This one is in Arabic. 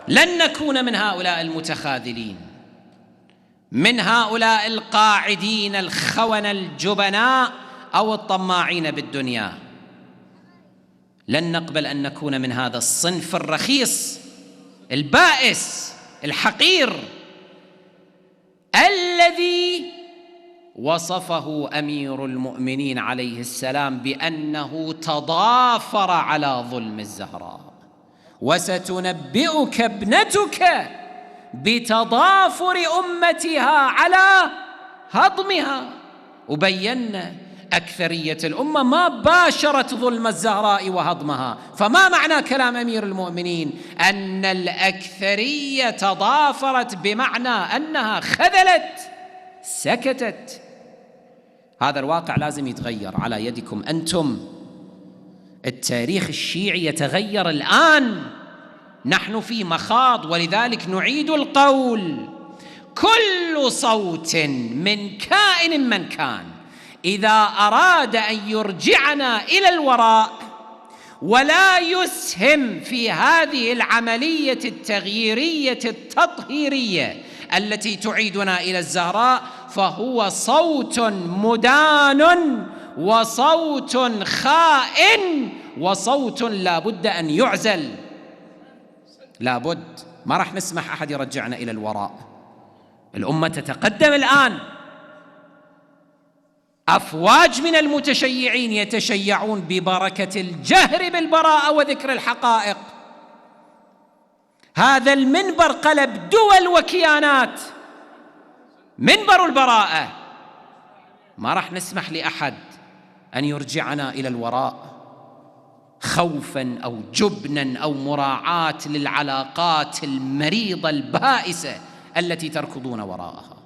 لن نكون من هؤلاء المتخاذلين، من هؤلاء القاعدين الخونة الجبناء أو الطماعين بالدنيا. لن نقبل أن نكون من هذا الصنف الرخيص البائس الحقير الذي وصفه أمير المؤمنين عليه السلام بأنه تضافر على ظلم الزهراء. وستنبئك ابنتك بتضافر أمتها على هضمها. وبينا أكثرية الأمة ما باشرت ظلم الزهراء وهضمها. فما معنى كلام أمير المؤمنين أن الأكثرية تضافرت؟ بمعنى أنها خذلت، سكتت. هذا الواقع لازم يتغير على يدكم أنتم. التاريخ الشيعي يتغير الآن، نحن في مخاض. ولذلك نعيد القول: كل صوت من كائن من كان إذا أراد أن يرجعنا إلى الوراء ولا يسهم في هذه العملية التغييرية التطهيرية التي تعيدنا إلى الزهراء، فهو صوت مدان وصوت خائن وصوت لا بد أن يعزل. لا بد، ما راح نسمح أحد يرجعنا إلى الوراء. الأمة تتقدم الآن، أفواج من المتشيعين يتشيعون ببركة الجهر بالبراءة وذكر الحقائق. هذا المنبر قلب دول وكيانات، منبر البراءة. ما راح نسمح لأحد أن يرجعنا إلى الوراء خوفاً أو جبناً أو مراعاة للعلاقات المريضة البائسة التي تركضون وراءها.